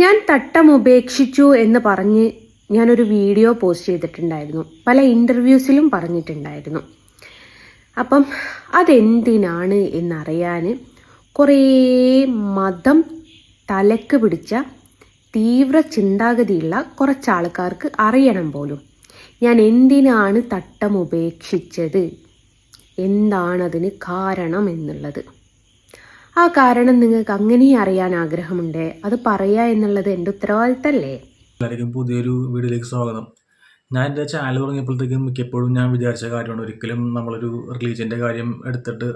ഞാൻ തട്ടം ഉപേക്ഷിച്ചു എന്ന് പറഞ്ഞ് ഞാനൊരു വീഡിയോ പോസ്റ്റ് ചെയ്തിട്ടുണ്ടായിരുന്നു. പല ഇൻ്റർവ്യൂസിലും പറഞ്ഞിട്ടുണ്ടായിരുന്നു. അപ്പം അതെന്തിനാണ് എന്നറിയാൻ കുറേ മതം തലക്ക് പിടിച്ച തീവ്ര ചിന്താഗതിയുള്ള കുറച്ച് ആൾക്കാർക്ക് അറിയണം പോലും. ഞാൻ എന്തിനാണ് തട്ടം ഉപേക്ഷിച്ചത്, എന്താണതിന് കാരണം എന്നുള്ളത്. ആ കാരണം നിങ്ങൾക്ക് അങ്ങനെയും അറിയാൻ ആഗ്രഹമുണ്ട്. അത് പറയുക എന്നുള്ളത് എൻ്റെ ഉത്തരവാദിത്തമല്ലേ? എല്ലാവർക്കും പുതിയൊരു വീഡിയോയിലേക്ക് സ്വാഗതം. ഞാൻ എൻ്റെ ചാനൽ തുടങ്ങിയപ്പോഴത്തേക്കും മിക്കപ്പോഴും ഞാൻ വിചാരിച്ച കാര്യമാണ്, ഒരിക്കലും നമ്മളൊരു റിലീജിയൻ്റെ കാര്യം എടുത്തിട്ട്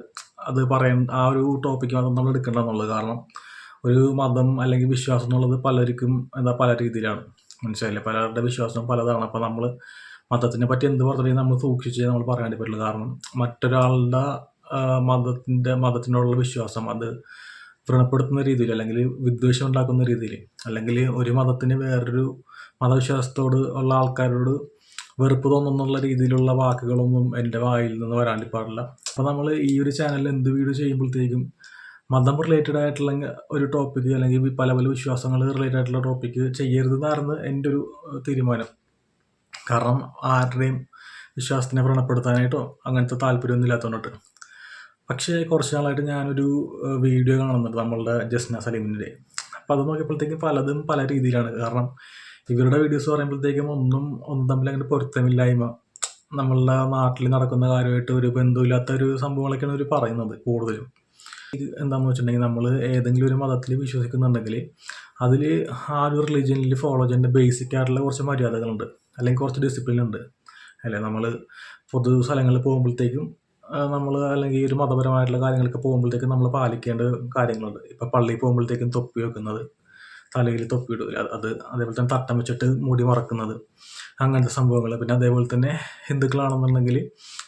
അത് പറയാൻ ആ ഒരു ടോപ്പിക്ക് മാത്രം നമ്മൾ എടുക്കേണ്ടതെന്നുള്ളത്. കാരണം ഒരു മതം അല്ലെങ്കിൽ വിശ്വാസം എന്നുള്ളത് പലർക്കും പല രീതിയിലാണ്, മനസ്സിലായില്ലേ? പലരുടെ വിശ്വാസം പലതാണ്. അപ്പോൾ നമ്മൾ മതത്തിനെ പറ്റി എന്ത് പറഞ്ഞാലും നമ്മൾ സൂക്ഷിച്ച് നമ്മൾ പറയാൻ പറ്റില്ല. കാരണം മറ്റൊരാളുടെ മതത്തിനോടുള്ള വിശ്വാസം അത് വ്രണപ്പെടുത്തുന്ന രീതിയിൽ, അല്ലെങ്കിൽ വിദ്വേഷം ഉണ്ടാക്കുന്ന രീതിയിൽ, അല്ലെങ്കിൽ ഒരു മതത്തിന് വേറൊരു മതവിശ്വാസത്തോട് ഉള്ള ആൾക്കാരോട് വെറുപ്പ് തോന്നുന്നുള്ള രീതിയിലുള്ള വാക്കുകളൊന്നും എൻ്റെ വായിൽ നിന്ന് വരാൻ പാടില്ല. അപ്പോൾ നമ്മൾ ഈ ഒരു ചാനലിൽ എന്ത് വീഡിയോ ചെയ്യുമ്പോഴത്തേക്കും മതം റിലേറ്റഡ് ആയിട്ടുള്ള ഒരു ടോപ്പിക്ക്, അല്ലെങ്കിൽ പല പല വിശ്വാസങ്ങൾ റിലേറ്റഡ് ആയിട്ടുള്ള ടോപ്പിക്ക് ചെയ്യരുതെന്നായിരുന്നു എൻ്റെ ഒരു തീരുമാനം. കാരണം ആരുടെയും വിശ്വാസത്തിനെ വ്രണപ്പെടുത്താനായിട്ടോ അങ്ങനത്തെ താല്പര്യമൊന്നും ഇല്ലാത്തതുകൊണ്ടിട്ട്. പക്ഷേ കുറച്ച് നാളായിട്ട് ഞാനൊരു വീഡിയോ കാണുന്നുണ്ട് നമ്മളുടെ ജസ്ന സലീമിൻ്റെ. അപ്പോൾ അത് നോക്കിയപ്പോഴത്തേക്കും പലതും പല രീതിയിലാണ്. കാരണം ഇവരുടെ വീഡിയോസ് പറയുമ്പോഴത്തേക്കും ഒന്നും തമ്മിൽ അങ്ങനെ പൊരുത്തമില്ലായ്മ, നമ്മളുടെ നാട്ടിൽ നടക്കുന്ന കാര്യമായിട്ട് ഒരു ബന്ധമില്ലാത്ത ഒരു സംഭവങ്ങളൊക്കെയാണ് ഇവർ പറയുന്നത് കൂടുതലും. എന്താണെന്ന് വെച്ചിട്ടുണ്ടെങ്കിൽ, നമ്മൾ ഏതെങ്കിലും ഒരു മതത്തിൽ വിശ്വസിക്കുന്നുണ്ടെങ്കിൽ അതിൽ ആ ഒരു റിലീജിയനിൽ ഫോളോ ചെയ്യേണ്ട ബേസിക് ആയിട്ടുള്ള കുറച്ച് മര്യാദകളുണ്ട്, അല്ലെങ്കിൽ കുറച്ച് ഡിസിപ്ലിൻ ഉണ്ട്, അല്ലേ? നമ്മൾ പൊതു സ്ഥലങ്ങളിൽ പോകുമ്പോഴത്തേക്കും നമ്മൾ അല്ലെങ്കിൽ ഒരു മതപരമായിട്ടുള്ള കാര്യങ്ങളൊക്കെ പോകുമ്പോഴത്തേക്കും നമ്മൾ പാലിക്കേണ്ട കാര്യങ്ങളുണ്ട്. ഇപ്പോൾ പള്ളിയിൽ പോകുമ്പോഴത്തേക്കും തൊപ്പി വെക്കുന്നത്, തലയിൽ തൊപ്പി ഇടില്ല, അതേപോലെ തന്നെ തട്ടം വെച്ചിട്ട് മുടി മറക്കുന്നത്, അങ്ങനത്തെ സംഭവങ്ങൾ. പിന്നെ അതേപോലെ തന്നെ ഹിന്ദുക്കളാണെന്നുണ്ടെങ്കിൽ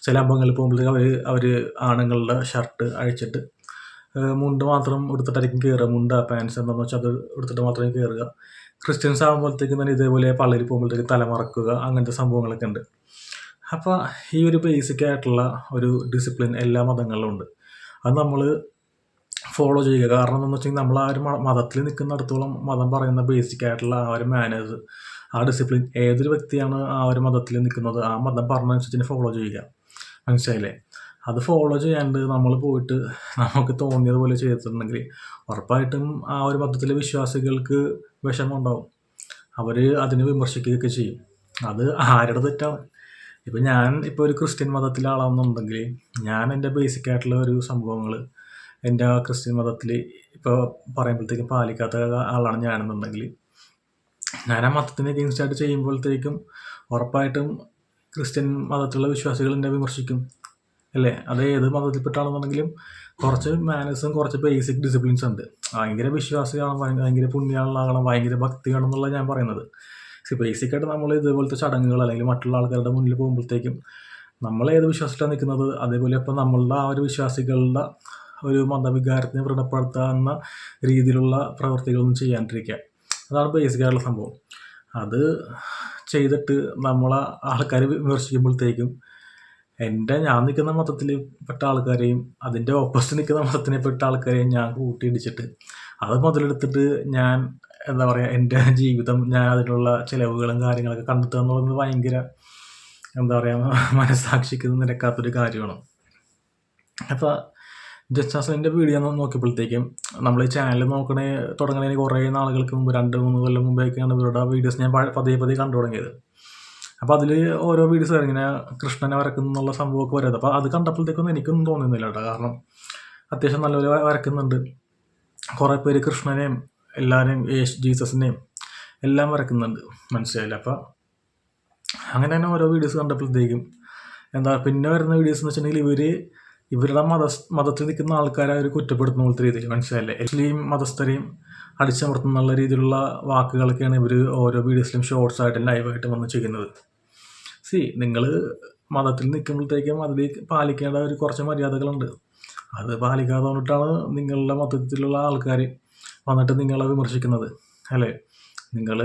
ചില അമ്പലങ്ങളിൽ പോകുമ്പോഴത്തേക്കും അവർ ആണുങ്ങളുടെ ഷർട്ട് അഴിച്ചിട്ട് മുണ്ട് മാത്രം എടുത്തിട്ടായിരിക്കും കയറുക. മുണ്ട പാൻസ് എന്താണെന്ന് വെച്ചാൽ അത് എടുത്തിട്ട് മാത്രമേ കയറുക. ക്രിസ്ത്യൻസ് ആകുമ്പോഴത്തേക്കും തന്നെ ഇതേപോലെ പള്ളിയിൽ പോകുമ്പോഴത്തേക്കും തല മറക്കുക, അങ്ങനത്തെ സംഭവങ്ങളൊക്കെ ഉണ്ട്. അപ്പോൾ ഈ ഒരു ബേസിക് ആയിട്ടുള്ള ഒരു ഡിസിപ്ലിൻ എല്ലാ മതങ്ങളിലും ഉണ്ട്. അത് നമ്മൾ ഫോളോ ചെയ്യുക. കാരണം എന്താണെന്ന് വെച്ചാൽ നമ്മൾ ആ ഒരു മതത്തിൽ നിൽക്കുന്നിടത്തോളം മതം പറയുന്ന ബേസിക് ആയിട്ടുള്ള ആ ഒരു മാനേഴ്സ്, ആ ഡിസിപ്ലിൻ, ഏതൊരു വ്യക്തിയാണ് ആ ഒരു മതത്തിൽ നിൽക്കുന്നത് ആ മതം പറഞ്ഞനുസരിച്ച് ഫോളോ ചെയ്യുക, മനസ്സിലായില്ലേ? അത് ഫോളോ ചെയ്യാണ്ട് നമ്മൾ പോയിട്ട് നമുക്ക് തോന്നിയതുപോലെ ചെയ്തിട്ടുണ്ടെങ്കിൽ ഉറപ്പായിട്ടും ആ ഒരു മതത്തിലെ വിശ്വാസികൾക്ക് വിഷമമുണ്ടാവും. അവർ അതിനെ വിമർശിക്കുകയൊക്കെ ചെയ്യും. അത് ആരുടെ തെറ്റാണ്? ഇപ്പം ഞാൻ ഇപ്പോൾ ഒരു ക്രിസ്ത്യൻ മതത്തിലെ ആളാണെന്നുണ്ടെങ്കിൽ ഞാൻ എൻ്റെ ബേസിക് ആയിട്ടുള്ള ഒരു സംഭവങ്ങൾ എൻ്റെ ആ ക്രിസ്ത്യൻ മതത്തിൽ ഇപ്പോൾ പറയുമ്പോഴത്തേക്കും പാലിക്കാത്ത ആളാണ് ഞാനെന്നുണ്ടെങ്കിൽ, ഞാൻ ആ മതത്തിന് എഗെയിൻസ്റ്റ് ആയിട്ട് ചെയ്യുമ്പോഴത്തേക്കും ഉറപ്പായിട്ടും ക്രിസ്ത്യൻ മതത്തിലുള്ള വിശ്വാസികൾ എന്നെ വിമർശിക്കും, അല്ലേ? അത് ഏത് മതത്തിൽപ്പെട്ടാണെന്നുണ്ടെങ്കിലും കുറച്ച് മാനേഴ്സും കുറച്ച് ബേസിക് ഡിസിപ്ലിൻസ് ഉണ്ട്. ഭയങ്കര വിശ്വാസിയാണ്, ഭയങ്കര പുണ്യമുള്ളതാകണം, ഭയങ്കര ഭക്തി വേണം എന്നുള്ള ഞാൻ പറയുന്നത്. ബേസിക്കായിട്ട് നമ്മൾ ഇതേപോലത്തെ ചടങ്ങുകൾ അല്ലെങ്കിൽ മറ്റുള്ള ആൾക്കാരുടെ മുന്നിൽ പോകുമ്പോഴത്തേക്കും നമ്മൾ ഏത് വിശ്വാസത്തിലാണ് നിൽക്കുന്നത് അതേപോലെ അപ്പോൾ നമ്മളുടെ ആ ഒരു വിശ്വാസികളുടെ ഒരു മതവികാരത്തിനെ വ്രണപ്പെടുത്താവുന്ന രീതിയിലുള്ള പ്രവൃത്തികളൊന്നും ചെയ്യാണ്ടിരിക്കുക. അതാണ് ബേസിക്കായിട്ടുള്ള സംഭവം. അത് ചെയ്തിട്ട് നമ്മളെ ആൾക്കാർ വിമർശിക്കുമ്പോഴത്തേക്കും ഞാൻ നിൽക്കുന്ന മതത്തിൽ പെട്ട ആൾക്കാരെയും അതിൻ്റെ ഓപ്പോസിറ്റ് നിൽക്കുന്ന മതത്തിനെ പെട്ട ആൾക്കാരെയും ഞാൻ കൂട്ടിയിടിച്ചിട്ട് അത് മുതലെടുത്തിട്ട് ഞാൻ എന്താ പറയുക, എൻ്റെ ജീവിതം ഞാൻ അതിനുള്ള ചിലവുകളും കാര്യങ്ങളൊക്കെ കണ്ടെത്തുക എന്നുള്ളത് ഭയങ്കര എന്താ പറയുക, മനസ്സാക്ഷിക്ക് നിരക്കാത്തൊരു കാര്യമാണ്. അപ്പോൾ ജസ്റ്റാസിൻ്റെ വീഡിയോ നോക്കിയപ്പോഴത്തേക്കും നമ്മൾ ഈ ചാനൽ തുടങ്ങണതിന് കുറേ നാളുകൾക്ക് മുമ്പ് 2-3 കൊല്ലം മുമ്പേക്കാണ് ഇവരുടെ വീഡിയോസ് ഞാൻ പതിയെ കണ്ടു തുടങ്ങിയത്. അപ്പോൾ അതിൽ ഓരോ വീഡിയോസ് ഇങ്ങനെ കൃഷ്ണനെ വരക്കുന്നുള്ള സംഭവമൊക്കെ വരുന്നത്. അപ്പോൾ അത് കണ്ടപ്പോഴത്തേക്കൊന്നും എനിക്കൊന്നും തോന്നുന്നില്ല കേട്ടോ. കാരണം അത്യാവശ്യം നല്ലപോലെ വരക്കുന്നുണ്ട്. കുറേ പേര് കൃഷ്ണനെയും എല്ലാവരെയും ജീസസിനെയും എല്ലാം വരക്കുന്നുണ്ട്, മനസ്സിലായില്ല? അപ്പോൾ അങ്ങനെ തന്നെ ഓരോ വീഡിയോസ് കണ്ടപ്പോഴത്തേക്കും പിന്നെ വരുന്ന വീഡിയോസ് എന്ന് വെച്ചിട്ടുണ്ടെങ്കിൽ ഇവരുടെ മതത്തിൽ നിൽക്കുന്ന ആൾക്കാരെ അവർ കുറ്റപ്പെടുത്തുന്ന പോലത്തെ രീതിയിൽ, മനസ്സിലായില്ലേ? മുസ്ലിം മതസ്ഥരെയും അടിച്ചമർത്തുന്നുള്ള രീതിയിലുള്ള വാക്കുകളൊക്കെയാണ് ഇവർ ഓരോ വീഡിയോസിലും ഷോർട്സ് ആയിട്ടും ലൈവായിട്ട് വന്ന് ചെയ്യുന്നത്. നിങ്ങൾ മതത്തിൽ നിൽക്കുമ്പോഴത്തേക്കും അതിൽ പാലിക്കേണ്ട ഒരു കുറച്ച് മര്യാദകളുണ്ട്. അത് പാലിക്കാതെ കൊണ്ടിട്ടാണ് നിങ്ങളുടെ മതത്തിലുള്ള ആൾക്കാർ വന്നിട്ട് നിങ്ങളെ വിമർശിക്കുന്നത്, അല്ലേ? നിങ്ങൾ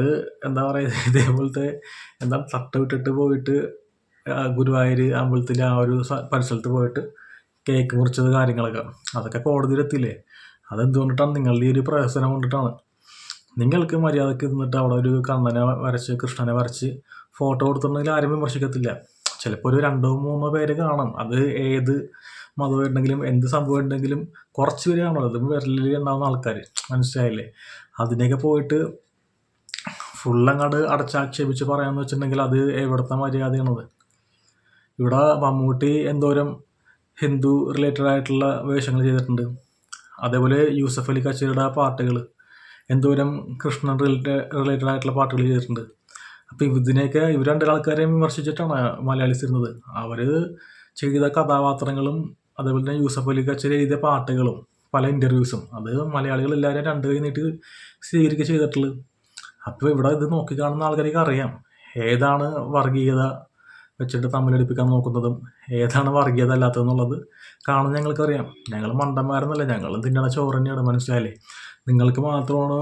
എന്താ പറയുക, ഇതേപോലത്തെ തട്ട് വിട്ടിട്ട് പോയിട്ട് ഗുരുവായൂർ അമ്പലത്തിൽ ആ ഒരു പരിസരത്ത് പോയിട്ട് കേക്ക് മുറിച്ചത് കാര്യങ്ങളൊക്കെ അതൊക്കെ കോടതിയിലെത്തില്ലേ? അതെന്തുകൊണ്ടിട്ടാണ്? നിങ്ങളുടെ ഈ ഒരു പ്രഹസനം കൊണ്ടിട്ടാണ്. നിങ്ങൾക്ക് മര്യാദയ്ക്ക് നിന്നിട്ട് അവിടെ ഒരു കണ്ണനെ വരച്ച് കൃഷ്ണനെ വരച്ച് ഫോട്ടോ കൊടുത്തിട്ടുണ്ടെങ്കിൽ ആരും വിമർശിക്കത്തില്ല. ചിലപ്പോൾ ഒരു 2-3 പേര് കാണും. അത് ഏത് മതം ഉണ്ടെങ്കിലും എന്ത് സംഭവം ഉണ്ടെങ്കിലും കുറച്ച് പേര് കാണുമല്ലോ. അത് വിരലിൽ ഉണ്ടാവുന്ന ആൾക്കാർ, മനസ്സിലായില്ലേ? അതിനെയൊക്കെ പോയിട്ട് ഫുള്ളങ്ങോട്ട് അടച്ചാക്ഷേപിച്ച് പറയാമെന്ന് വെച്ചിട്ടുണ്ടെങ്കിൽ അത് എവിടുത്തെ മര്യാദയാണത്? ഇവിടെ മമ്മൂട്ടി എന്തോരം ഹിന്ദു റിലേറ്റഡ് ആയിട്ടുള്ള വേഷങ്ങൾ ചെയ്തിട്ടുണ്ട്. അതേപോലെ യൂസഫ് അലി കച്ചേരിയുടെ പാട്ടുകൾ എന്തോരം കൃഷ്ണൻ റിലേറ്റഡ് ആയിട്ടുള്ള പാട്ടുകൾ ചെയ്തിട്ടുണ്ട്. അപ്പോൾ ഇതിനെയൊക്കെ ഇവർ രണ്ടാൾക്കാരെയും വിമർശിച്ചിട്ടാണ് മലയാളീസ് ഇരുന്നത്. അവർ ചെയ്ത കഥാപാത്രങ്ങളും അതേപോലെ തന്നെ യൂസഫ് അലി കച്ചേരി എഴുതിയ പാട്ടുകളും പല ഇൻ്റർവ്യൂസും അത് മലയാളികൾ എല്ലാവരും 2 കൈ നീട്ടി സ്വീകരിക്കുക ചെയ്തിട്ടുള്ളത്. അപ്പോൾ ഇവിടെ ഇത് നോക്കിക്കാണുന്ന ആൾക്കാർക്ക് അറിയാം ഏതാണ് വർഗീയത വെച്ചിട്ട് തമ്മിലടിപ്പിക്കാൻ നോക്കുന്നതും ഏതാണ് വർഗീയത അല്ലാത്തതെന്നുള്ളത് കാണുന്ന ഞങ്ങൾക്കറിയാം. ഞങ്ങൾ മണ്ടന്മാരെന്നല്ല, ഞങ്ങളും തിന്നണ ചോറ് തന്നെയാണ്, മനസ്സിലായില്ലേ? നിങ്ങൾക്ക് മാത്രമാണ്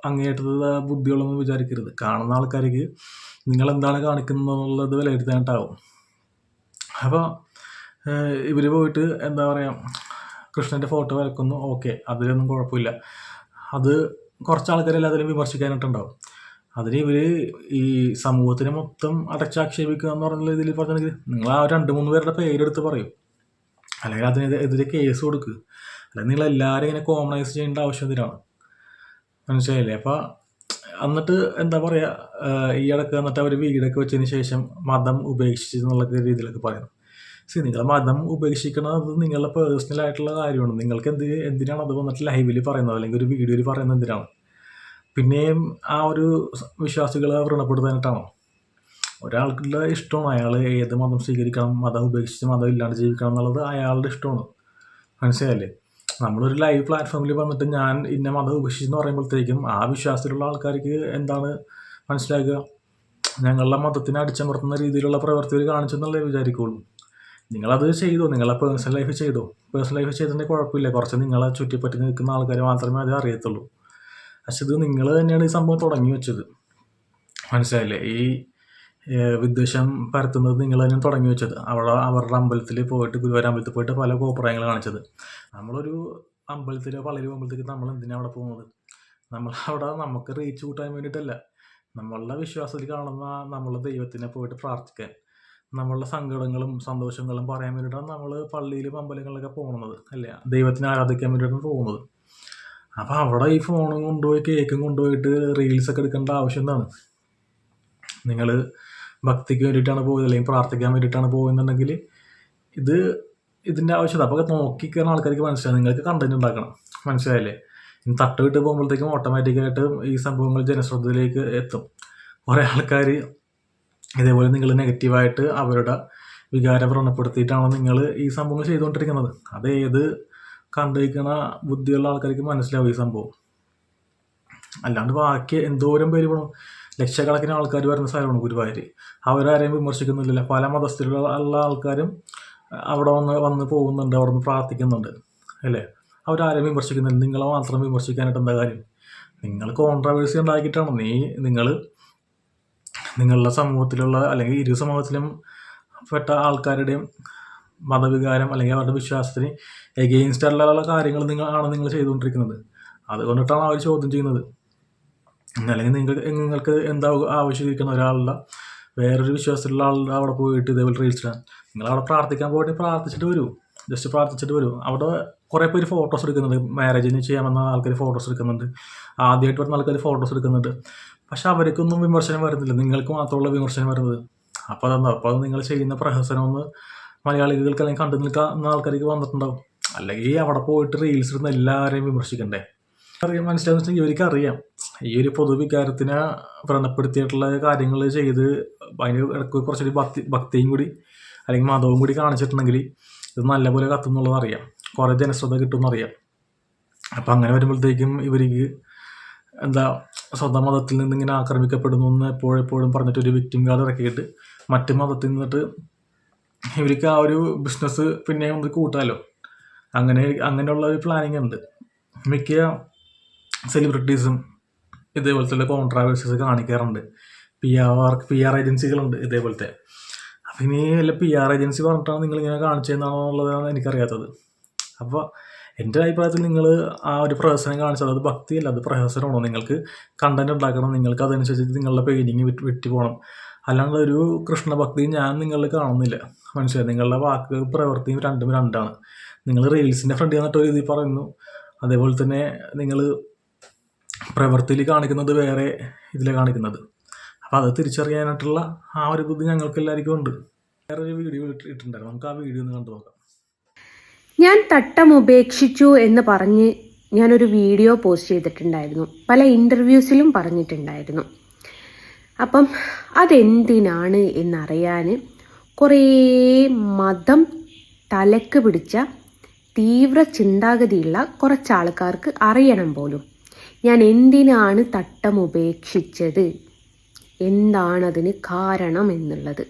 അങ്ങേയറ്റത്തെ ബുദ്ധികളൊന്നും വിചാരിക്കരുത്. കാണുന്ന ആൾക്കാർക്ക് നിങ്ങളെന്താണ് കാണിക്കുന്നതെന്നുള്ളത് വിലയിരുത്താനായിട്ടാവും. അപ്പോൾ ഇവർ പോയിട്ട് എന്താ പറയുക, കൃഷ്ണൻ്റെ ഫോട്ടോ വരക്കുന്നു, ഓക്കെ, അതിലൊന്നും കുഴപ്പമില്ല. അത് കുറച്ച് ആൾക്കാരെല്ലാത്തിലും വിമർശിക്കാനായിട്ടുണ്ടാവും. അതിന് ഇവർ ഈ സമൂഹത്തിനെ മൊത്തം അടച്ചാക്ഷേപിക്കുക എന്ന് പറഞ്ഞ ഇതിൽ പറഞ്ഞെങ്കിൽ നിങ്ങൾ ആ 2-3 പേരുടെ പേരെടുത്ത് പറയും, അല്ലെങ്കിൽ അതിനെതിരെ കേസ് കൊടുക്കുക. അല്ലെങ്കിൽ നിങ്ങൾ എല്ലാവരും ഇങ്ങനെ കോമണൈസ് ചെയ്യേണ്ട ആവശ്യം എന്തിനാണ്? മനസ്സിലായില്ലേ? അപ്പോൾ എന്നിട്ട് എന്താ പറയുക, ഈ ഇടയ്ക്ക് എന്നിട്ട് അവർ വീടൊക്കെ വെച്ചതിന് ശേഷം മതം ഉപേക്ഷിച്ച് എന്നുള്ള രീതിയിലൊക്കെ പറയുന്നു. നിങ്ങൾ മതം ഉപേക്ഷിക്കുന്നത് നിങ്ങളുടെ പേഴ്സണൽ ആയിട്ടുള്ള കാര്യമാണ്. നിങ്ങൾക്ക് എന്തിനാണ് അത് വന്നിട്ട് ലൈവിൽ പറയുന്നത് അല്ലെങ്കിൽ ഒരു വീഡിയോയിൽ പറയുന്നത് എന്തിനാണ്? പിന്നെയും ആ ഒരു വിശ്വാസികളെ വ്രണപ്പെടുത്താനായിട്ടാണോ? ഒരാൾക്കുള്ള ഇഷ്ടമാണ്, അയാൾ ഏത് മതം സ്വീകരിക്കണം, മതം ഉപേക്ഷിച്ച് മതം ഇല്ലാണ്ട് ജീവിക്കണം എന്നുള്ളത് അയാളുടെ ഇഷ്ടമാണ്, മനസ്സിലായില്ലേ? നമ്മളൊരു ലൈവ് പ്ലാറ്റ്ഫോമിൽ വന്നിട്ട് ഞാൻ ഇന്ന മതം ഉപേക്ഷിച്ചെന്ന് പറയുമ്പോഴത്തേക്കും ആ വിശ്വാസത്തിലുള്ള ആൾക്കാർക്ക് എന്താണ് മനസ്സിലാക്കുക? ഞങ്ങളുടെ മതത്തിനെ അടിച്ചമർത്തുന്ന രീതിയിലുള്ള പ്രവർത്തികൾ കാണിച്ചെന്നുള്ളേ വിചാരിക്കുള്ളൂ. നിങ്ങളത് ചെയ്തോ, നിങ്ങളെ പേഴ്സണൽ ലൈഫ് ചെയ്തോ. പേഴ്സണൽ ലൈഫ് ചെയ്തിട്ടുണ്ടെങ്കിൽ കുഴപ്പമില്ല, കുറച്ച് നിങ്ങളെ ചുറ്റിപ്പറ്റി നിൽക്കുന്ന ആൾക്കാർ മാത്രമേ അത് അറിയത്തുള്ളൂ. പക്ഷെ ഇത് നിങ്ങൾ തന്നെയാണ് ഈ സംഭവം തുടങ്ങി വെച്ചത്, മനസ്സിലായില്ലേ? ഈ വിദ്വേഷം പരത്തുന്നത് നിങ്ങൾ തന്നെ തുടങ്ങി വെച്ചത്. അവരുടെ അമ്പലത്തിൽ പോയിട്ട്, ഗുരുവായൂർ അമ്പലത്തിൽ പോയിട്ട് പല കോപ്രായങ്ങൾ കാണിച്ചത്. നമ്മളൊരു അമ്പലത്തിൽ പള്ളിയിൽ പോകുമ്പോഴത്തേക്ക് നമ്മൾ എന്തിനാണ് അവിടെ പോകുന്നത്? നമ്മളവിടെ നമുക്ക് റീച്ച് കൂട്ടാൻ വേണ്ടിയിട്ടല്ല, നമ്മളുടെ വിശ്വാസത്തിൽ കാണുന്ന നമ്മളുടെ ദൈവത്തിനെ പോയിട്ട് പ്രാർത്ഥിക്കാൻ, നമ്മളുടെ സങ്കടങ്ങളും സന്തോഷങ്ങളും പറയാൻ വേണ്ടിയിട്ടാണ് നമ്മൾ പള്ളിയിലും അമ്പലങ്ങളിലൊക്കെ പോകുന്നത്, അല്ലേ? ദൈവത്തിനെ ആരാധിക്കാൻ വേണ്ടിയിട്ടാണ് പോകുന്നത്. അപ്പോൾ അവിടെ ഈ ഫോണും കൊണ്ടുപോയി കേക്കും കൊണ്ടുപോയിട്ട് റീൽസൊക്കെ എടുക്കേണ്ട ആവശ്യം എന്താണ്? നിങ്ങൾ ഭക്തിക്ക് വേണ്ടിയിട്ടാണ് പോയത് അല്ലെങ്കിൽ പ്രാർത്ഥിക്കാൻ വേണ്ടിയിട്ടാണ് പോകുന്നുണ്ടെങ്കിൽ ഇതിൻ്റെ ആവശ്യത. അപ്പോൾ നോക്കിക്കുന്ന ആൾക്കാർക്ക് മനസ്സിലാവും നിങ്ങൾക്ക് കണ്ടന്റ് ഉണ്ടാക്കണം, മനസ്സിലായില്ലേ? ഇനി തട്ട് വിട്ട് പോകുമ്പോഴത്തേക്കും ഓട്ടോമാറ്റിക്കായിട്ട് ഈ സംഭവങ്ങൾ ജനശ്രദ്ധയിലേക്ക് എത്തും. കുറേ ആൾക്കാർ ഇതേപോലെ നിങ്ങൾ നെഗറ്റീവായിട്ട് അവരുടെ വികാരം വ്രണപ്പെടുത്തിയിട്ടാണ് നിങ്ങൾ ഈ സംഭവങ്ങൾ ചെയ്തുകൊണ്ടിരിക്കുന്നത്. അത് ഏത് കണ്ടിരിക്കണ ബുദ്ധിയുള്ള ആൾക്കാർക്ക് മനസ്സിലാവും ഈ സംഭവം. അല്ലാണ്ട് ബാക്കി എന്തോരം പേര് വേണം, ലക്ഷക്കണക്കിന് ആൾക്കാർ വരുന്ന സ്ഥലമാണ് ഗുരുവായൂർ. അവരാരെയും വിമർശിക്കുന്നില്ല. പല മതസ്ഥിലുള്ള ആൾക്കാരും അവിടെ വന്ന് പോകുന്നുണ്ട്, അവിടെ നിന്ന് പ്രാർത്ഥിക്കുന്നുണ്ട്, അല്ലേ? അവരാരെയും വിമർശിക്കുന്നില്ല. നിങ്ങളെ മാത്രം വിമർശിക്കാനായിട്ട് എന്താ കാര്യം? നിങ്ങൾ കോൺട്രവേഴ്സി ഉണ്ടാക്കിയിട്ടാണ് നിങ്ങൾ നിങ്ങളുടെ സമൂഹത്തിലുള്ള അല്ലെങ്കിൽ ഇരു സമൂഹത്തിലും പെട്ട ആൾക്കാരുടെയും മതവികാരം അല്ലെങ്കിൽ അവരുടെ വിശ്വാസത്തിന് എഗെയിൻസ്റ്റ് അല്ലാത്ത കാര്യങ്ങൾ നിങ്ങൾ ചെയ്തുകൊണ്ടിരിക്കുന്നത്. അതുകൊണ്ടിട്ടാണ് അവർ ചോദ്യം ചെയ്യുന്നത്. അല്ലെങ്കിൽ നിങ്ങൾക്ക് എന്താ ആവശ്യമിരിക്കുന്ന ഒരാളുടെ വേറൊരു വിശ്വാസത്തിലുള്ള ആളുടെ അവിടെ പോയിട്ട് ഇതേപോലെ റീൽസ് ഇടാൻ? നിങ്ങളവിടെ പ്രാർത്ഥിക്കാൻ പോയിട്ട് പ്രാർത്ഥിച്ചിട്ട് വരൂ, ജസ്റ്റ് പ്രാർത്ഥിച്ചിട്ട് വരൂ. അവിടെ കുറേ പേര് ഫോട്ടോസ് എടുക്കുന്നുണ്ട്, മാരേജിന് ചെയ്യാമെന്ന ആൾക്കാർ ഫോട്ടോസ് എടുക്കുന്നുണ്ട്, ആദ്യമായിട്ട് വരുന്ന ആൾക്കാർ ഫോട്ടോസ് എടുക്കുന്നുണ്ട്. പക്ഷെ അവർക്കൊന്നും വിമർശനം വരുന്നില്ല, നിങ്ങൾക്ക് മാത്രമുള്ള വിമർശനം വരുന്നത്. അപ്പോൾ അത് നിങ്ങൾ ചെയ്യുന്ന പ്രഹസനമൊന്ന് മലയാളികൾക്ക് അല്ലെങ്കിൽ കണ്ടു നിൽക്കുന്ന ആൾക്കാർക്ക് വന്നിട്ടുണ്ടാവും. അല്ലെങ്കിൽ അവിടെ പോയിട്ട് റീൽസ് ഇടുന്ന എല്ലാവരെയും വിമർശിക്കണ്ടേ? മനസ്സിലാവുന്ന വെച്ചിട്ടുണ്ടെങ്കിൽ ഇവർക്കറിയാം ഈ ഒരു പൊതുവികാരത്തിനെ വ്രണപ്പെടുത്തിയിട്ടുള്ള കാര്യങ്ങൾ ചെയ്ത് അതിന് ഇടയ്ക്ക് കുറച്ചൊരു ഭക്തിയും കൂടി അല്ലെങ്കിൽ മതവും കൂടി കാണിച്ചിട്ടുണ്ടെങ്കിൽ ഇത് നല്ലപോലെ കത്തുന്നുള്ളത് അറിയാം, കുറേ ജനശ്രദ്ധ കിട്ടുമെന്നറിയാം. അപ്പം അങ്ങനെ വരുമ്പോഴത്തേക്കും ഇവർക്ക് എന്താ സ്വന്തം മതത്തിൽ നിന്ന് ഇങ്ങനെ ആക്രമിക്കപ്പെടുന്നു എന്ന് എപ്പോഴെപ്പോഴും പറഞ്ഞിട്ട് ഒരു വിക്ടിം കാർഡ് ഇറക്കിയിട്ട് മറ്റു മതത്തിൽ നിന്നിട്ട് ഇവർക്ക് ആ ഒരു ബിസിനസ് പിന്നെ ഒന്ന് കൂട്ടാമല്ലോ. അങ്ങനെയുള്ള ഒരു പ്ലാനിങ് ഉണ്ട്. മിക്ക സെലിബ്രിറ്റീസും ഇതേപോലത്തെ കോൺട്രാവേഴ്സീസ് കാണിക്കാറുണ്ട്. PR ഏജൻസികളുണ്ട് ഇതേപോലത്തെ. അപ്പം ഇനി അല്ല PR ഏജൻസി പറഞ്ഞിട്ടാണ് നിങ്ങളിങ്ങനെ കാണിച്ചതെന്നാണുള്ളതാണ് എനിക്കറിയാത്തത്. അപ്പോൾ എൻ്റെ അഭിപ്രായത്തിൽ നിങ്ങൾ ആ ഒരു പ്രഹസനം കാണിച്ചത് അത് ഭക്തിയല്ല, അത് പ്രഹസനമാണോ. നിങ്ങൾക്ക് കണ്ടന്റ് ഉണ്ടാക്കണം, നിങ്ങൾക്ക് അതനുസരിച്ച് നിങ്ങളുടെ പെയിൻറ്റിങ് വിറ്റ് പോകണം. അല്ലാണ്ട് ഒരു കൃഷ്ണഭക്തി ഞാൻ നിങ്ങളിൽ കാണുന്നില്ല. മനസ്സിലായി? നിങ്ങളുടെ വാക്ക് പ്രവൃത്തിയും രണ്ടും രണ്ടാണ്. നിങ്ങൾ റീൽസിൻ്റെ ഫ്രണ്ടിൽ വന്നിട്ട് ഒരു രീതിയിൽ പറയുന്നു, അതേപോലെ തന്നെ നിങ്ങൾ പ്രവൃത്തിയിൽ കാണിക്കുന്നത് വേറെ ഇതിലാണ് കാണിക്കുന്നത്. അപ്പോൾ അത് തിരിച്ചറിയാനായിട്ടുള്ള ആ ഒരു ബുദ്ധി ഞങ്ങൾക്ക് എല്ലാവർക്കും ഉണ്ട്. വേറൊരു വീഡിയോ ഇട്ടിട്ടുണ്ടായിരുന്നു, നമുക്ക് ആ വീഡിയോ ഒന്ന് കണ്ടു നോക്കാം. ഞാൻ തട്ടം ഉപേക്ഷിച്ചു എന്ന് പറഞ്ഞ് ഞാനൊരു വീഡിയോ പോസ്റ്റ് ചെയ്തിട്ടുണ്ടായിരുന്നു. പല ഇൻ്റർവ്യൂസിലും പറഞ്ഞിട്ടുണ്ടായിരുന്നു. അപ്പം അതെന്തിനാണ് എന്നറിയാൻ കുറേ മതം തലക്ക് പിടിച്ച തീവ്ര ചിന്താഗതിയുള്ള കുറച്ച് ആൾക്കാർക്ക് അറിയണം പോലും ഞാൻ എന്തിനാണ് തട്ടം ഉപേക്ഷിച്ചത്, എന്താണതിന് കാരണം എന്നുള്ളത്.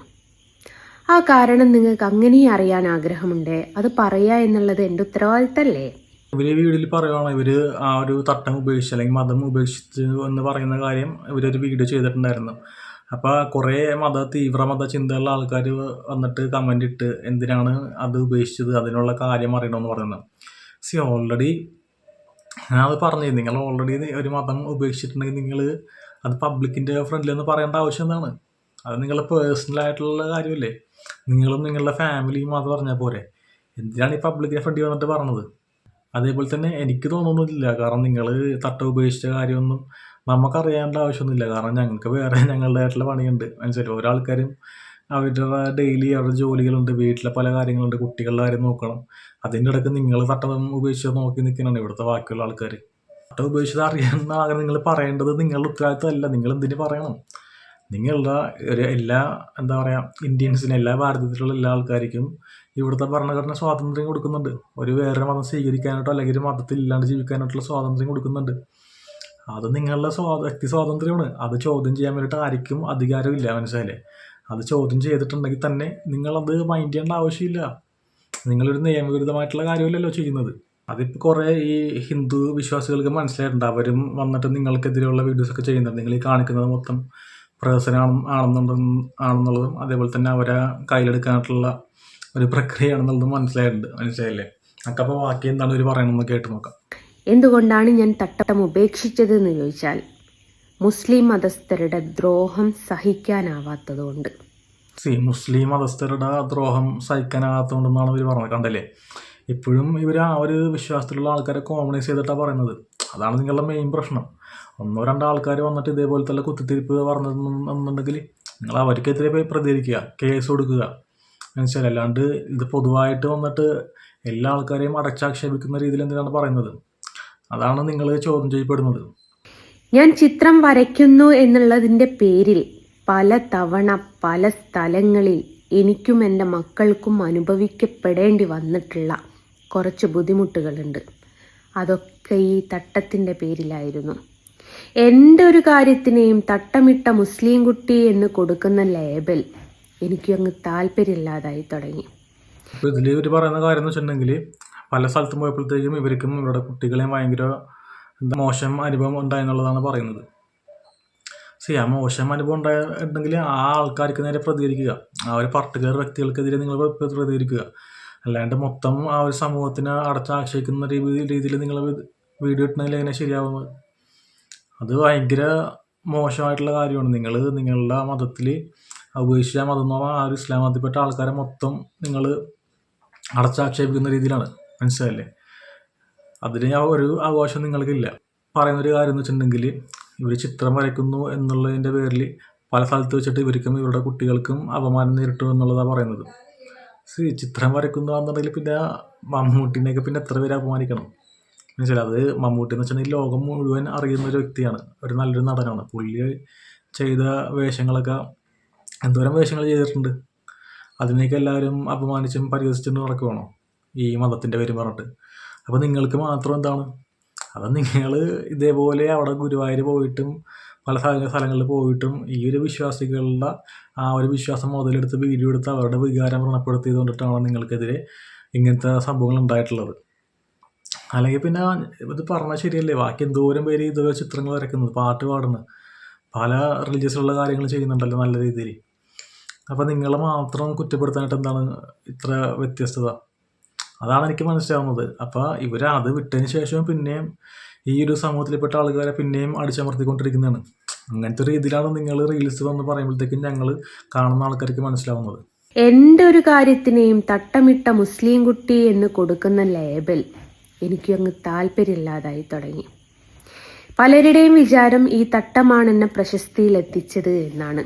ആ കാരണം നിങ്ങൾക്ക് അങ്ങനെ അറിയാൻ ആഗ്രഹമുണ്ടേ അത് പറയുക എന്നുള്ളത് എൻ്റെ ഉത്തരവാദിത്തമല്ലേ? ഇവർ ഈ വീഡിയോയിൽ പറയുവാണ്, ഇവർ ആ ഒരു തട്ടം ഉപേക്ഷിച്ച് അല്ലെങ്കിൽ മതം ഉപേക്ഷിച്ച് എന്ന് പറയുന്ന കാര്യം ഇവരൊരു വീഡിയോ ചെയ്തിട്ടുണ്ടായിരുന്നു. അപ്പോൾ കുറേ തീവ്ര മത ചിന്തയുള്ള ആൾക്കാർ വന്നിട്ട് കമൻ്റ് ഇട്ട് എന്തിനാണ് അത് ഉപേക്ഷിച്ചത്, അതിനുള്ള കാര്യം അറിയണമെന്ന് പറയുന്നത്. ഓൾറെഡി ഞാനത് പറഞ്ഞു, നിങ്ങൾ ഓൾറെഡി ഒരു മതം ഉപേക്ഷിച്ചിട്ടുണ്ടെങ്കിൽ നിങ്ങൾ അത് പബ്ലിക്കിൻ്റെ ഫ്രണ്ടിലൊന്ന് പറയേണ്ട ആവശ്യം എന്താണ്? അത് നിങ്ങളുടെ പേഴ്സണലായിട്ടുള്ള കാര്യമല്ലേ. നിങ്ങളും നിങ്ങളുടെ ഫാമിലിയും അത് പറഞ്ഞാൽ പോരെ. എന്തിനാണ് ഈ പബ്ലിക്കിനെ ഫ്രണ്ടിൽ വന്നിട്ട് പറഞ്ഞത്? അതേപോലെ തന്നെ എനിക്ക് തോന്നുന്നില്ല, കാരണം നിങ്ങൾ തട്ടം ഉപേക്ഷിച്ച കാര്യമൊന്നും നമുക്കറിയേണ്ട ആവശ്യമൊന്നുമില്ല. കാരണം ഞങ്ങൾക്ക് വേറെ ഞങ്ങളുടേതായിട്ടുള്ള പണിയുണ്ട്. മനസ്സിലായി? ഓരോ ആൾക്കാരും അവരുടെ ഡെയിലി അവരുടെ ജോലികളുണ്ട്, വീട്ടിലെ പല കാര്യങ്ങളുണ്ട്, കുട്ടികളുടെ കാര്യം നോക്കണം. അതിൻ്റെ ഇടയ്ക്ക് നിങ്ങൾ തട്ടം ഉപേക്ഷിച്ച് നോക്കി നിൽക്കണതാണ് ഇവിടുത്തെ ബാക്കിയുള്ള ആൾക്കാർ. തട്ടം ഉപേക്ഷിച്ചത് അറിയാവുന്ന ആകെ നിങ്ങൾ പറയേണ്ടത് നിങ്ങളുടെ ഉത്തരവാദിത്തമല്ല. നിങ്ങൾ എന്തിനു പറയണം? നിങ്ങളുടെ എല്ലാ എന്താ പറയുക, ഇന്ത്യൻസിന് എല്ലാ ഭാരതത്തിലുള്ള എല്ലാ ആൾക്കാർക്കും ഇവിടുത്തെ ഭരണഘടന സ്വാതന്ത്ര്യം കൊടുക്കുന്നുണ്ട്. ഒരു വേറെ മതം സ്വീകരിക്കാനായിട്ടോ അല്ലെങ്കിൽ ഒരു മതത്തിൽ ഇല്ലാണ്ട് ജീവിക്കാനായിട്ടുള്ള സ്വാതന്ത്ര്യം കൊടുക്കുന്നുണ്ട്. അത് നിങ്ങളുടെ വ്യക്തി സ്വാതന്ത്ര്യമാണ്. അത് ചോദ്യം ചെയ്യാൻ വേണ്ടിയിട്ട് ആർക്കും അധികാരമില്ല. മനസ്സിലായില്ലേ? അത് ചോദ്യം ചെയ്തിട്ടുണ്ടെങ്കിൽ തന്നെ നിങ്ങളത് മൈൻഡ് ചെയ്യേണ്ട ആവശ്യമില്ല. നിങ്ങളൊരു നിയമവിരുദ്ധമായിട്ടുള്ള കാര്യമില്ലല്ലോ ചെയ്യുന്നത്. അതിപ്പോൾ കുറേ ഈ ഹിന്ദു വിശ്വാസികൾക്ക് മനസ്സിലായിട്ടുണ്ട്. അവരും വന്നിട്ട് നിങ്ങൾക്കെതിരെയുള്ള വീഡിയോസൊക്കെ ചെയ്യുന്നുണ്ട്. നിങ്ങൾ ഈ കാണിക്കുന്നത് മൊത്തം പ്രഹസനം ആണെന്നുള്ളതും അതേപോലെ തന്നെ അവരെ കയ്യിലെടുക്കാനായിട്ടുള്ള ഒരു പ്രക്രിയയാണെന്നുള്ളതും മനസ്സിലായില്ലേ? അപ്പോൾ ബാക്കി എന്താണ് ഇവർ പറയണമെന്ന് കേട്ട് നോക്കാം. എന്തുകൊണ്ടാണ് ഞാൻ തട്ടം ഉപേക്ഷിച്ചത് എന്ന് ചോദിച്ചാൽ മുസ്ലിം മതസ്ഥരുടെ ദ്രോഹം സഹിക്കാനാവാത്തതുകൊണ്ട്. മുസ്ലിം മതസ്ഥരുടെ ദ്രോഹം സഹിക്കാനാകാത്തതുകൊണ്ടെന്നാണ് ഇവർ പറഞ്ഞത്. കണ്ടല്ലേ? ഇപ്പോഴും ഇവർ ആ ഒരു വിശ്വാസത്തിലുള്ള ആൾക്കാരെ കോമണൈസ് ചെയ്തിട്ടാണ് പറയുന്നത്. അതാണ് നിങ്ങളുടെ മെയിൻ പ്രശ്നം. ഒന്നോ രണ്ടോ ആൾക്കാർ വന്നിട്ട് ഇതേപോലത്തെ കുത്തിത്തിരിപ്പ് പറഞ്ഞെന്നുണ്ടെങ്കിൽ നിങ്ങൾ അവർക്കെതിരെ പോയി പ്രതികരിക്കുക, കേസ് കൊടുക്കുക. മനസ്സിലായി? അല്ലാണ്ട് ഇത് പൊതുവായിട്ട് വന്നിട്ട് എല്ലാ ആൾക്കാരെയും അടച്ചാക്ഷേപിക്കുന്ന രീതിയിൽ എന്തിനാണ് പറയുന്നത്? അതാണ് നിങ്ങൾ ചോദ്യം ചെയ്യപ്പെടുന്നത്. ഞാൻ ചിത്രം വരയ്ക്കുന്നു എന്നുള്ളതിൻ്റെ പേരിൽ പല തവണ പല സ്ഥലങ്ങളിൽ എനിക്കും എൻ്റെ മക്കൾക്കും അനുഭവിക്കപ്പെടേണ്ടി വന്നിട്ടുള്ള കുറച്ച് ബുദ്ധിമുട്ടുകളുണ്ട്. അതൊക്കെ ഈ തട്ടത്തിൻ്റെ പേരിലായിരുന്നു. എൻ്റെ ഒരു കാര്യത്തിനെയും തട്ടമിട്ട മുസ്ലിം കുട്ടി എന്ന് കൊടുക്കുന്ന ലേബൽ എനിക്കങ്ങ് താല്പര്യമില്ലാതായി തുടങ്ങി. അപ്പോൾ ഇതിൽ ഇവർ പറയുന്ന കാര്യം എന്ന് വെച്ചിട്ടുണ്ടെങ്കിൽ പല സ്ഥലത്തും പോയപ്പോഴത്തേക്കും ഇവർക്കും ഇവരുടെ കുട്ടികളെയും ഭയങ്കര മോശം അനുഭവം ഉണ്ടായെന്നുള്ളതാണ് പറയുന്നത്. ആ മോശം അനുഭവം ഉണ്ടായിട്ടുണ്ടെങ്കിൽ ആ ആൾക്കാർക്ക് നേരെ പ്രതികരിക്കുക, ആ ഒരു പർട്ടിക്കുലർ വ്യക്തികൾക്കെതിരെ നിങ്ങൾ പ്രതികരിക്കുക. അല്ലാണ്ട് മൊത്തം ആ ഒരു സമൂഹത്തിനെ അടച്ചാക്ഷേപിക്കുന്ന രീതിയിൽ നിങ്ങൾ വീഡിയോ ഇട്ടുണ്ടെങ്കിൽ എങ്ങനെ ശരിയാവുന്നത്? അത് ഭയങ്കര മോശമായിട്ടുള്ള കാര്യമാണ്. നിങ്ങൾ നിങ്ങളുടെ മതത്തിൽ ഉപേക്ഷിച്ച മതം എന്ന് പറഞ്ഞാൽ ആ ഒരു ഇസ്ലാം മതത്തിൽപ്പെട്ട ആൾക്കാരെ മൊത്തം നിങ്ങൾ അടച്ചാക്ഷേപിക്കുന്ന രീതിയിലാണ്. മനസ്സിലായില്ലേ? അതിന് ഒരു ആഘോഷം നിങ്ങൾക്കില്ല. പറയുന്നൊരു കാര്യം എന്ന് വെച്ചിട്ടുണ്ടെങ്കിൽ ഇവർ ചിത്രം വരയ്ക്കുന്നു എന്നുള്ളതിൻ്റെ പേരിൽ പല സ്ഥലത്ത് വെച്ചിട്ട് ഇവർക്കും ഇവരുടെ കുട്ടികൾക്കും അപമാനം നേരിട്ടു എന്നുള്ളതാണ് പറയുന്നത്. ചിത്രം വരയ്ക്കുന്നതാണെന്നുണ്ടെങ്കിൽ പിന്നെ മമ്മൂട്ടിനെയൊക്കെ പിന്നെ എത്ര പേര് അപമാനിക്കണം? മനസ്സിലായി? അത് മമ്മൂട്ടി എന്ന് വെച്ചിട്ടുണ്ടെങ്കിൽ ലോകം മുഴുവൻ അറിയുന്ന ഒരു വ്യക്തിയാണ്, ഒരു നല്ലൊരു നടനാണ്. പുള്ളി ചെയ്ത വേഷങ്ങളൊക്കെ എന്തോരം വേഷങ്ങൾ ചെയ്തിട്ടുണ്ട്. അതിനെയൊക്കെ എല്ലാവരും അപമാനിച്ചും പരിഹസിച്ചും നടക്കുവാണോ ഈ മതത്തിൻ്റെ പേര് പറഞ്ഞിട്ട്? അപ്പോൾ നിങ്ങൾക്ക് മാത്രം എന്താണ്? അത് നിങ്ങൾ ഇതേപോലെ അവിടെ ഗുരുവായൂർ പോയിട്ടും പല സ്ഥലങ്ങളിൽ പോയിട്ടും ഈ ഒരു വിശ്വാസികളുടെ ആ ഒരു വിശ്വാസം മുതലെടുത്ത് വീഡിയോ എടുത്ത് അവരുടെ വികാരം വ്രണപ്പെടുത്തിയത് കൊണ്ടിട്ടാണ് നിങ്ങൾക്കെതിരെ ഇങ്ങനത്തെ സംഭവങ്ങൾ ഉണ്ടായിട്ടുള്ളത്. അല്ലെങ്കിൽ പിന്നെ ഇത് പറഞ്ഞാൽ ശരിയല്ലേ? ബാക്കി എന്തോരം പേര് ഇതുവരെ ചിത്രങ്ങൾ വരയ്ക്കുന്നത്, പാട്ട് പാടുന്നത്, പല റിലീജിയസിലുള്ള കാര്യങ്ങൾ ചെയ്യുന്നുണ്ടല്ലോ നല്ല രീതിയിൽ. അപ്പോൾ നിങ്ങളെ മാത്രം കുറ്റപ്പെടുത്താനായിട്ട് എന്താണ് ഇത്ര വ്യത്യസ്തത? അതാണ് എനിക്ക് മനസ്സിലാവുന്നത്. അപ്പോൾ ഇവർ അത് വിട്ടതിന് ശേഷം പിന്നെയും ഈ ഒരു സമൂഹത്തിൽപ്പെട്ട ആൾക്കാരെ പിന്നെയും അടിച്ചമർത്തിക്കൊണ്ടിരിക്കുന്നതാണ്. അങ്ങനത്തെ രീതിയിലാണ് നിങ്ങൾ റീൽസ് വന്ന് പറയുമ്പോഴത്തേക്കും ഞങ്ങൾ കാണുന്ന ആൾക്കാർക്ക് മനസ്സിലാവുന്നത്. എൻ്റെ ഒരു കാര്യത്തിനെയും തട്ടമിട്ട മുസ്ലിം കുട്ടി എന്ന് കൊടുക്കുന്ന ലേബൽ എനിക്ക് അങ്ങ് താല്പര്യമില്ലാതായി തുടങ്ങി. പലരുടെയും വിചാരം ഈ തട്ടമാണ് എന്നെ പ്രശസ്തിയിൽ എത്തിച്ചത് എന്നാണ്.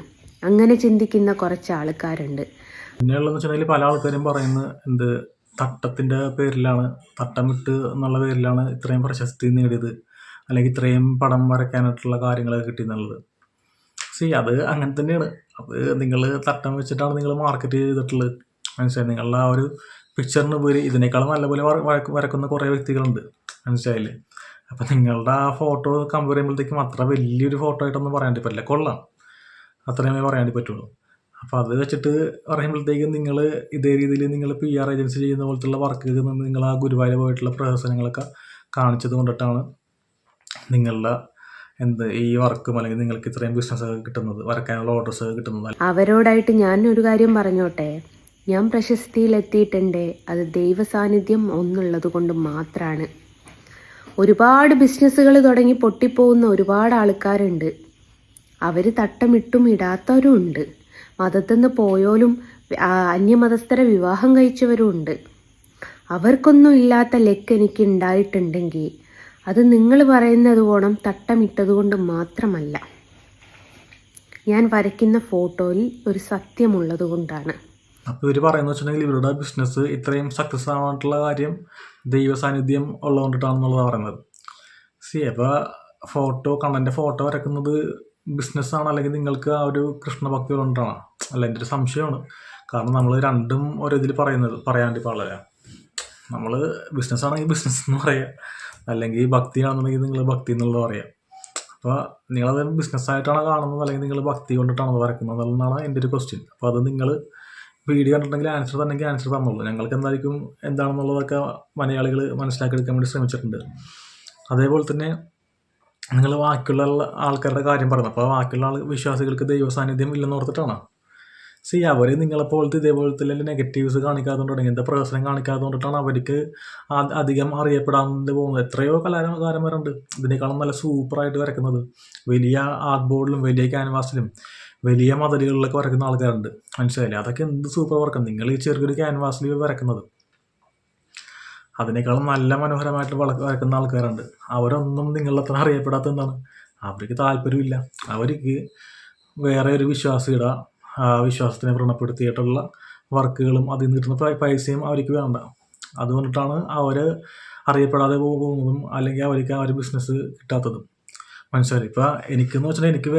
അങ്ങനെ ചിന്തിക്കുന്ന കുറച്ച് ആൾക്കാരുണ്ട്. പിന്നെയുള്ളതെന്ന് വെച്ചിട്ടുണ്ടെങ്കിൽ പല ആൾക്കാരും പറയുന്നത് തട്ടത്തിൻ്റെ പേരിലാണ്, തട്ടമിട്ട് എന്നുള്ള പേരിലാണ് ഇത്രയും പ്രശസ്തി നേടിയത്, അല്ലെങ്കിൽ ഇത്രയും പടം വരയ്ക്കാനായിട്ടുള്ള കാര്യങ്ങളൊക്കെ കിട്ടിയെന്നുള്ളത്. അത് അങ്ങനെ തന്നെയാണ്. അത് നിങ്ങൾ തട്ടം വെച്ചിട്ടാണ് നിങ്ങൾ മാർക്കറ്റ് ചെയ്തിട്ടുള്ളത്. മനസ്സിലായി? നിങ്ങളുടെ ആ ഒരു പിക്ചറിന് ഉപരി ഇതിനേക്കാളും നല്ലപോലെ വരക്കുന്ന കുറേ വ്യക്തികളുണ്ട്. മനസ്സിലായില്ലേ? അപ്പം നിങ്ങളുടെ ആ ഫോട്ടോ കമ്പയർ ചെയ്യുമ്പോഴത്തേക്കും അത്ര വലിയൊരു ഫോട്ടോ ആയിട്ടൊന്നും പറയാൻ പറ്റില്ല. കൊള്ളാം, അത്രയുമേ പറയാൻ പറ്റുള്ളൂ. അപ്പോൾ അത് വെച്ചിട്ട് പറയുമ്പോഴത്തേക്കും നിങ്ങൾ ഇതേ രീതിയിൽ നിങ്ങൾ PR ഏജൻസി ചെയ്യുന്ന പോലത്തുള്ള വർക്ക് നിങ്ങൾ ആ ഗുരുവായൂർ പോയിട്ടുള്ള പ്രഹസനങ്ങളൊക്കെ കാണിച്ചത് കൊണ്ടിട്ടാണ് നിങ്ങളുടെ ഈ വർക്കും അല്ലെങ്കിൽ നിങ്ങൾക്ക് ഇത്രയും ബിസിനസ് കിട്ടുന്നത്, വരയ്ക്കാനുള്ള ഓർഡേഴ്സ് കിട്ടുന്നത്. അവരോടായിട്ട് ഞാൻ ഒരു കാര്യം പറഞ്ഞോട്ടെ. ഞാൻ പ്രശസ്തിയിലെത്തിയിട്ടുണ്ട്, അത് ദൈവ സാന്നിധ്യം ഒന്നുള്ളത് കൊണ്ട് മാത്രമാണ്. ഒരുപാട് ബിസിനസ്സുകൾ തുടങ്ങി പൊട്ടിപ്പോകുന്ന ഒരുപാട് ആൾക്കാരുണ്ട്. അവർ തട്ടമിട്ടും ഇടാത്തവരും ഉണ്ട്. മതത്തിൽ നിന്ന് പോയോലും അന്യമതസ്ഥരെ വിവാഹം കഴിച്ചവരും ഉണ്ട്. അവർക്കൊന്നും ഇല്ലാത്ത ലക്ക് എനിക്ക് ഉണ്ടായിട്ടുണ്ടെങ്കിൽ അത് നിങ്ങൾ പറയുന്നത് ഓണം തട്ടമിട്ടത് കൊണ്ട് മാത്രമല്ല, ഞാൻ വരയ്ക്കുന്ന ഫോട്ടോയിൽ ഒരു സത്യമുള്ളത് കൊണ്ടാണ്. അപ്പോൾ ഇവർ പറയുന്നത് വെച്ചിട്ടുണ്ടെങ്കിൽ ഇവരുടെ ബിസിനസ് ഇത്രയും സക്സസ് ആവാനുള്ള കാര്യം ദൈവ സാന്നിധ്യം ഉള്ളതുകൊണ്ടിട്ടാണെന്നുള്ളതാണ് പറയുന്നത്. അപ്പോൾ കണ്ണൻ്റെ ഫോട്ടോ വരയ്ക്കുന്നത് ബിസിനസ്സാണ്, അല്ലെങ്കിൽ നിങ്ങൾക്ക് ആ ഒരു കൃഷ്ണഭക്തി കൊണ്ടാണ് അല്ല? എൻ്റെ ഒരു സംശയമാണ്. കാരണം നമ്മൾ രണ്ടും ഓരോ ഇതിൽ പറയാണ്ട് പാടില്ല. നമ്മൾ ബിസിനസ്സാണെങ്കിൽ ബിസിനസ് എന്ന് പറയാം, അല്ലെങ്കിൽ ഭക്തിയാണെന്നുണ്ടെങ്കിൽ നിങ്ങൾ ഭക്തി എന്നുള്ളത് പറയാം. അപ്പോൾ നിങ്ങളത് ബിസിനസ്സായിട്ടാണ് കാണുന്നത്, അല്ലെങ്കിൽ നിങ്ങൾ ഭക്തി കൊണ്ടിട്ടാണ് വരയ്ക്കുന്നത് എന്നാണ് എൻ്റെ ഒരു ക്വസ്റ്റ്യൻ. അപ്പോൾ അത് നിങ്ങൾ വീഡിയോ കണ്ടിട്ടുണ്ടെങ്കിൽ ആൻസർ തന്നെങ്കിൽ ആൻസർ തന്നുള്ളൂ. ഞങ്ങൾക്ക് എന്താണെന്നുള്ളതൊക്കെ മലയാളികൾ മനസ്സിലാക്കിയെടുക്കാൻ വേണ്ടി ശ്രമിച്ചിട്ടുണ്ട്. അതേപോലെ തന്നെ നിങ്ങൾ ബാക്കിയുള്ള ആൾക്കാരുടെ കാര്യം പറഞ്ഞു. അപ്പോൾ ബാക്കിയുള്ള വിശ്വാസികൾക്ക് ദൈവ സാന്നിധ്യം ഇല്ലെന്ന് ഓർത്തിട്ടാണ്. അവർ നിങ്ങളെപ്പോലത്തെ ഇതേപോലത്തെ നെഗറ്റീവ്സ് കാണിക്കാത്തതുകൊണ്ടാണ്, ഇങ്ങനത്തെ പ്രഹസനം കാണിക്കാത്തതുകൊണ്ടിട്ടാണ് അവർക്ക് അധികം അറിയപ്പെടാതെ പോകുന്നത്. എത്രയോ കലാകാരന്മാരുണ്ട് ഇതിനേക്കാളും നല്ല സൂപ്പറായിട്ട് വരയ്ക്കുന്നത്. വലിയ ആർട്ട് ബോർഡിലും വലിയ ക്യാൻവാസിലും വലിയ മതിലുകളിലൊക്കെ വരയ്ക്കുന്ന ആൾക്കാരുണ്ട്. മനസ്സിലായില്ലേ? അതൊക്കെ എന്ത് സൂപ്പർ വർക്കാണ്. നിങ്ങൾ ഈ ചെറിയൊരു ക്യാൻവാസിൽ വരയ്ക്കുന്നത് അതിനേക്കാളും നല്ല മനോഹരമായിട്ട് വരയ്ക്കുന്ന ആൾക്കാരുണ്ട്. അവരൊന്നും നിങ്ങളത്ര അറിയപ്പെടാത്ത എന്താണ്? അവർക്ക് താല്പര്യമില്ല. അവർക്ക് വേറെ ഒരു വിശ്വാസിയുടെ വിശ്വാസത്തിനെ വ്രണപ്പെടുത്തിയിട്ടുള്ള വർക്കുകളും അതിൽ നിന്ന് കിട്ടുന്ന പൈസയും അവർക്ക് വേണ്ട. അതുകൊണ്ടിട്ടാണ് അവർ അറിയപ്പെടാതെ പോകുന്നതും, അല്ലെങ്കിൽ അവർക്ക് ആ ഒരു ബിസിനസ് കിട്ടാത്തതും. മനസ്സിലായി? ഇപ്പോൾ എനിക്കെന്ന് വെച്ചിട്ടുണ്ടെങ്കിൽ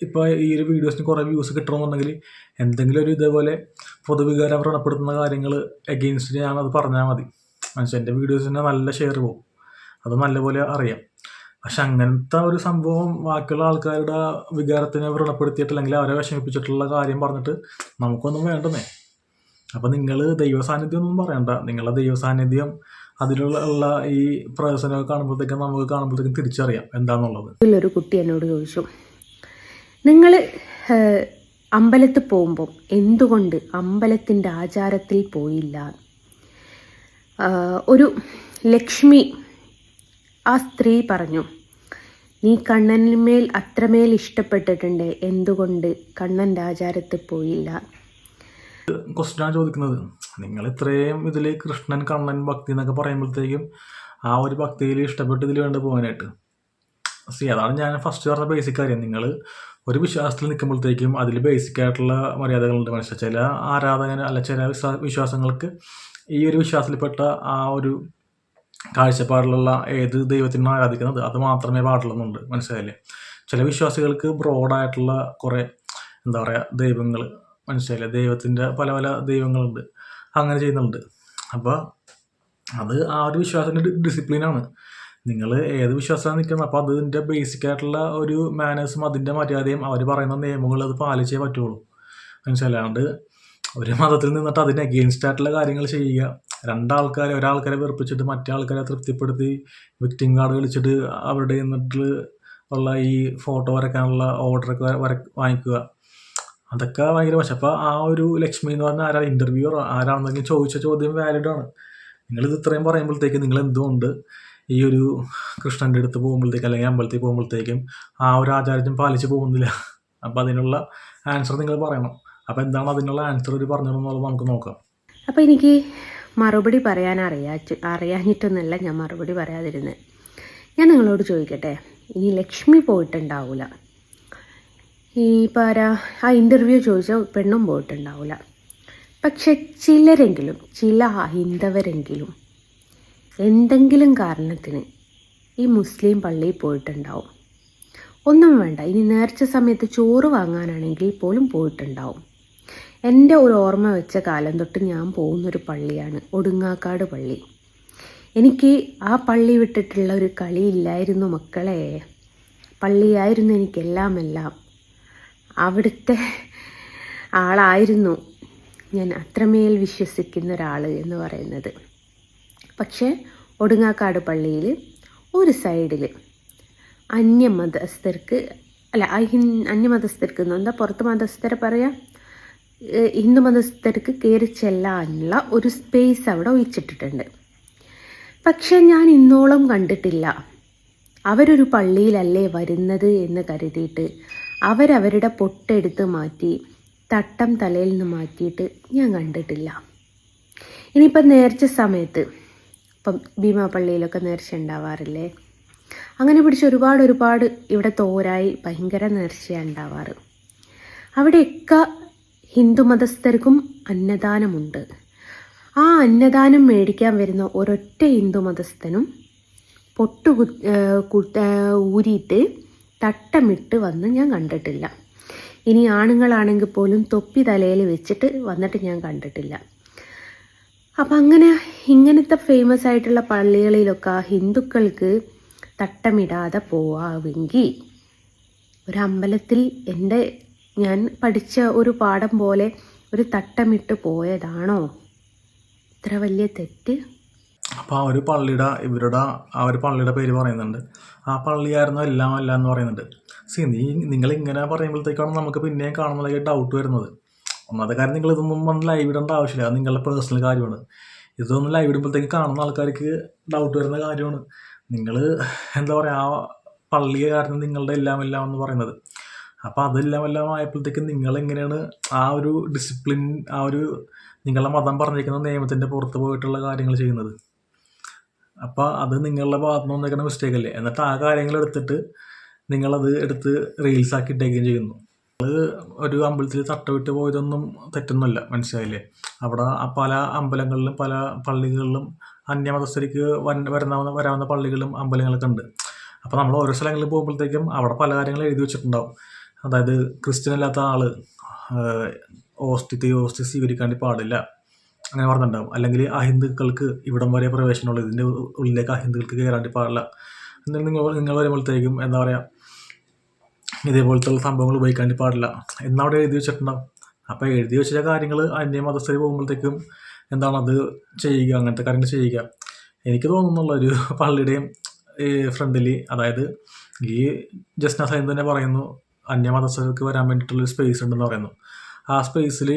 ഇപ്പോൾ ഈ ഒരു വീഡിയോസിന് കുറേ വ്യൂസ് കിട്ടണമെന്നുണ്ടെങ്കിൽ എന്തെങ്കിലും ഒരു ഇതേപോലെ പൊതുവികാരം വ്രണപ്പെടുത്തുന്ന കാര്യങ്ങൾ എഗെയിൻസ്റ്റ് ഞാനത് പറഞ്ഞാൽ മതി. മനസ്സിലായി? എൻ്റെ വീഡിയോസിന് നല്ല ഷെയർ പോകും, അത് നല്ലപോലെ അറിയാം. പക്ഷെ അങ്ങനത്തെ ഒരു സംഭവം ബാക്കിയുള്ള ആൾക്കാരുടെ വികാരത്തിനെ വ്രണപ്പെടുത്തിയിട്ട് അല്ലെങ്കിൽ അവരെ വിഷമിപ്പിച്ചിട്ടുള്ള കാര്യം പറഞ്ഞിട്ട് നമുക്കൊന്നും വേണ്ടന്നേ. അപ്പോൾ നിങ്ങൾ ദൈവ സാന്നിധ്യം ഒന്നും പറയണ്ട. നിങ്ങളുടെ ദൈവ സാന്നിധ്യം അതിലുള്ള ഈ പ്രഹസനമൊക്കെ കാണുമ്പോഴത്തേക്കും തിരിച്ചറിയാം എന്താണെന്നുള്ളത്. ഒരു കുട്ടി എന്നോട് ചോദിച്ചു, നിങ്ങൾ അമ്പലത്തിൽ പോകുമ്പോൾ എന്തുകൊണ്ട് അമ്പലത്തിൻ്റെ ആചാരത്തിൽ പോയില്ല? ഒരു ലക്ഷ്മി ആ സ്ത്രീ പറഞ്ഞു, നീ കണ്ണന്മേൽ അത്രമേൽ ഇഷ്ടപ്പെട്ടിട്ടുണ്ട്, എന്തുകൊണ്ട് കണ്ണൻ്റെ ആചാരത്തിൽ പോയില്ല? ക്വസ്റ്റ്യനാണ് ചോദിക്കുന്നത്. നിങ്ങൾ ഇത്രയും ഇതിൽ കൃഷ്ണൻ കണ്ണൻ ഭക്തി എന്നൊക്കെ പറയുമ്പോഴത്തേക്കും ആ ഒരു ഭക്തിയിൽ ഇഷ്ടപ്പെട്ട് ഇതിൽ വേണ്ട പോകാനായിട്ട്. അതാണ് ഞാൻ ഫസ്റ്റ് പറഞ്ഞ ബേസിക് കാര്യം. നിങ്ങൾ ഒരു വിശ്വാസത്തിൽ നിൽക്കുമ്പോഴത്തേക്കും അതിൽ ബേസിക് ആയിട്ടുള്ള മര്യാദകളുണ്ട്. മനസ്സിലായി? ചില ആരാധകന് അല്ല ചില വിശ്വാസങ്ങൾക്ക് ഈ ഒരു വിശ്വാസത്തിൽപ്പെട്ട ആ ഒരു കാഴ്ചപ്പാടിലുള്ള ഏത് ദൈവത്തിനാണ് ആരാധിക്കുന്നത് അത് മാത്രമേ പാടുള്ളൂന്നുണ്ട്. മനസ്സിലായില്ലേ? ചില വിശ്വാസികൾക്ക് ബ്രോഡായിട്ടുള്ള കുറേ ദൈവങ്ങൾ, മനസ്സിലായില്ലേ? ദൈവത്തിൻ്റെ പല പല ദൈവങ്ങളുണ്ട്, അങ്ങനെ ചെയ്യുന്നുണ്ട്. അപ്പോൾ അത് ആ ഒരു വിശ്വാസത്തിൻ്റെ ഡിസിപ്ലിനാണ്. നിങ്ങൾ ഏത് വിശ്വാസമാണ് നിൽക്കുന്നത് അപ്പോൾ അതിൻ്റെ ബേസിക് ആയിട്ടുള്ള ഒരു മാനേഴ്സും അതിൻ്റെ മര്യാദയും അവർ പറയുന്ന നിയമങ്ങൾ അത് പാലിച്ചേ പറ്റുള്ളൂ. മനസ്സിലാണ്ട് ഒരു മതത്തിൽ നിന്നിട്ട് അതിന് അഗെയിൻസ്റ്റ് ആയിട്ടുള്ള കാര്യങ്ങൾ ചെയ്യുക, ഒരാൾക്കാരെ വെറുപ്പിച്ചിട്ട് മറ്റേ ആൾക്കാരെ തൃപ്തിപ്പെടുത്തി വിക്ടിം കാർഡ് കളിച്ചിട്ട് അവരുടെ നിന്നിട്ട് ഉള്ള ഈ ഫോട്ടോ വരയ്ക്കാനുള്ള ഓർഡറൊക്കെ വാങ്ങിക്കുക, അതൊക്കെ ഭയങ്കര മോശം. അപ്പോൾ ആ ഒരു ലക്ഷ്മി എന്ന് പറഞ്ഞാൽ ഇൻ്റർവ്യൂവർ ആരാണെന്നെങ്കിലും ചോദിച്ച ചോദ്യം വാലിഡാണ്. നിങ്ങളിത് ഇത്രയും പറയുമ്പോഴത്തേക്കും നിങ്ങൾ എന്തുകൊണ്ട് ഈ ഒരു കൃഷ്ണൻ്റെ അടുത്ത് പോകുമ്പോഴത്തേക്കും അല്ലെങ്കിൽ അമ്പലത്തിൽ പോകുമ്പോഴത്തേക്കും ആ ഒരു ആചാരം പാലിച്ച് പോകുന്നില്ല? അപ്പോൾ അതിനുള്ള ആൻസർ നിങ്ങൾ പറയണം. അപ്പോൾ എന്താണ് അതിനുള്ള ആൻസർ ഒരു പറഞ്ഞതെന്നുള്ളത് നമുക്ക് നോക്കാം. അപ്പോൾ എനിക്ക് മറുപടി പറയാൻ അറിയാഞ്ഞിട്ടൊന്നുമല്ല ഞാൻ മറുപടി പറയാതിരുന്നത്. ഞാൻ നിങ്ങളോട് ചോദിക്കട്ടെ, ഇനി ലക്ഷ്മി പോയിട്ടുണ്ടാവില്ല, ഈ ആ ഇൻ്റർവ്യൂ ചോദിച്ച പെണ്ണും പോയിട്ടുണ്ടാവില്ല. പക്ഷെ ചില ഹൈന്ദവരെങ്കിലും എന്തെങ്കിലും കാരണത്തിന് ഈ മുസ്ലിം പള്ളിയിൽ പോയിട്ടുണ്ടാവും. ഒന്നും വേണ്ട, ഇനി നേർച്ച സമയത്ത് ചോറ് വാങ്ങാനാണെങ്കിൽ പോലും പോയിട്ടുണ്ടാവും. എൻ്റെ ഒരു ഓർമ്മ വെച്ച കാലം തൊട്ട് ഞാൻ പോകുന്നൊരു പള്ളിയാണ് ഒടുങ്ങാക്കാട് പള്ളി. എനിക്ക് ആ പള്ളി വിട്ടിട്ടുള്ള ഒരു കളിയില്ലായിരുന്നു മക്കളെ. പള്ളിയായിരുന്നു എനിക്കെല്ലാം. അവിടുത്തെ ആളായിരുന്നു ഞാൻ അത്രമേൽ വിശ്വസിക്കുന്ന ഒരാൾ എന്ന് പറയുന്നത്. പക്ഷേ ഒടുങ്ങാക്കാട് പള്ളിയിൽ ഒരു സൈഡിൽ അന്യമതസ്ഥർക്ക് എന്താ പുറത്ത് മതസ്ഥരെ പറയാം, ഹിന്ദു മതസ്ഥർക്ക് കയറി ചെല്ലാനുള്ള ഒരു സ്പേസ് അവിടെ ഒഴിച്ചിട്ടിട്ടുണ്ട്. പക്ഷെ ഞാൻ ഇന്നോളം കണ്ടിട്ടില്ല അവരൊരു പള്ളിയിലല്ലേ വരുന്നത് എന്ന് കരുതിയിട്ട് അവരവരുടെ പൊട്ടെടുത്ത് മാറ്റി തട്ടം തലയിൽ നിന്ന് മാറ്റിയിട്ട് ഞാൻ കണ്ടിട്ടില്ല. ഇനിയിപ്പം നേർച്ച സമയത്ത് ഇപ്പം ഭീമാ പള്ളിയിലൊക്കെ നേർച്ച ഉണ്ടാവാറില്ലേ, അങ്ങനെ പിടിച്ച് ഒരുപാട് ഇവിടെ തോരായി ഭയങ്കര നേർച്ചയാണ് ഉണ്ടാവാറ്. അവിടെയൊക്കെ ഹിന്ദു മതസ്ഥർക്കും അന്നദാനമുണ്ട്. ആ അന്നദാനം മേടിക്കാൻ വരുന്ന ഒരൊറ്റ ഹിന്ദു മതസ്ഥനും പൊട്ടു ഊരിയിട്ട് തട്ടമിട്ട് വന്ന് ഞാൻ കണ്ടിട്ടില്ല. ഇനി ആണുങ്ങളാണെങ്കിൽ പോലും തൊപ്പി തലയിൽ വെച്ചിട്ട് വന്നിട്ട് ഞാൻ കണ്ടിട്ടില്ല. അപ്പം ഇങ്ങനത്തെ ഫേമസ് ആയിട്ടുള്ള പള്ളികളിലൊക്കെ ഹിന്ദുക്കൾക്ക് തട്ടമിടാതെ പോവാമെങ്കിൽ ഒരമ്പലത്തിൽ ഞാൻ പഠിച്ച ഒരു പാഠം പോലെ ഒരു തട്ടമിട്ട് പോയതാണോ ഇത്ര വലിയ തെറ്റ്? അപ്പോൾ ആ ഒരു പള്ളിയുടെ പേര് പറയുന്നുണ്ട്. ആ പള്ളിയായിരുന്നു എല്ലാം എന്ന് പറയുന്നുണ്ട്. നിങ്ങളിങ്ങനെ പറയുമ്പോഴത്തേക്കാണ് നമുക്ക് പിന്നെയും കാണുന്നതിലേക്ക് ഡൗട്ട് വരുന്നത്. ഒന്നാമത്തെ കാര്യം, നിങ്ങൾ ഇതൊന്നും വന്ന് ലൈവ് ഇടേണ്ട ആവശ്യമില്ല, അത് നിങ്ങളുടെ പേഴ്സണൽ കാര്യമാണ്. ഇതൊന്നും ലൈവ് ഇടുമ്പോഴത്തേക്ക് കാണുന്ന ആൾക്കാർക്ക് ഡൗട്ട് വരുന്ന കാര്യമാണ്. നിങ്ങൾ എന്താ പറയുക, ആ പള്ളിയായിരുന്നു നിങ്ങളുടെ എല്ലാം എന്ന് പറയുന്നത്. അപ്പോൾ അതെല്ലാം ആയപ്പോഴത്തേക്കും നിങ്ങളെങ്ങനെയാണ് ആ ഒരു ഡിസിപ്ലിൻ, ആ ഒരു നിങ്ങളുടെ മതം പറഞ്ഞിരിക്കുന്ന നിയമത്തിൻ്റെ പുറത്ത് പോയിട്ടുള്ള കാര്യങ്ങൾ ചെയ്യുന്നത്? അപ്പോൾ അത് നിങ്ങളുടെ ഭാഗത്ത് നിന്ന് വന്നേക്കുന്ന മിസ്റ്റേക്ക് അല്ലേ? എന്നിട്ട് ആ കാര്യങ്ങൾ നിങ്ങളത് എടുത്ത് റീൽസാക്കി ഇട്ടേക്കുകയും ചെയ്യുന്നു. അത് ഒരു അമ്പലത്തിൽ തട്ടവിട്ട് പോയതൊന്നും തെറ്റൊന്നുമല്ല, മനസ്സിലായില്ലേ? പല അമ്പലങ്ങളിലും പല പള്ളികളിലും അന്യമതസ്ഥർക്ക് വരാവുന്ന പള്ളികളും അമ്പലങ്ങളൊക്കെ ഉണ്ട്. അപ്പോൾ നമ്മൾ ഓരോ സ്ഥലങ്ങളിൽ പോകുമ്പോഴത്തേക്കും അവിടെ പല കാര്യങ്ങൾ എഴുതി വെച്ചിട്ടുണ്ടാവും. അതായത് ക്രിസ്ത്യൻ അല്ലാത്ത ആൾ ഓസ്റ്റി സ്വീകരിക്കാൻ പാടില്ല, അങ്ങനെ പറഞ്ഞിട്ടുണ്ടാവും. അല്ലെങ്കിൽ അഹിന്ദുക്കൾക്ക് ഇവിടം വരെ പ്രവേശനമുള്ളൂ, ഇതിൻ്റെ ഉള്ളിലേക്ക് അഹിന്ദുക്കൾക്ക് കയറാൻ പാടില്ല. എന്നാലും നിങ്ങൾ വരുമ്പോഴത്തേക്കും എന്താ പറയുക, ഇതേപോലത്തെ സംഭവങ്ങൾ ഉപയോഗിക്കാൻ പാടില്ല എന്നവിടെ എഴുതി വെച്ചിട്ടുണ്ടാവും. അപ്പോൾ എഴുതി വെച്ച കാര്യങ്ങൾ അന്യമതസ്ഥർ പോകുമ്പോഴത്തേക്കും അത് ചെയ്യുക, അങ്ങനത്തെ കാര്യങ്ങൾ ചെയ്യുക. എനിക്ക് തോന്നുന്നുള്ള ഒരു പള്ളിയുടെയും ഫ്രണ്ടിൽ, അതായത് ഈ ജസ്ന സൈൻ തന്നെ പറയുന്നു അന്യമതസ്ഥർക്ക് വരാൻ വേണ്ടിയിട്ടുള്ളൊരു സ്പേസ് ഉണ്ടെന്ന് പറയുന്നു. ആ സ്പേസിൽ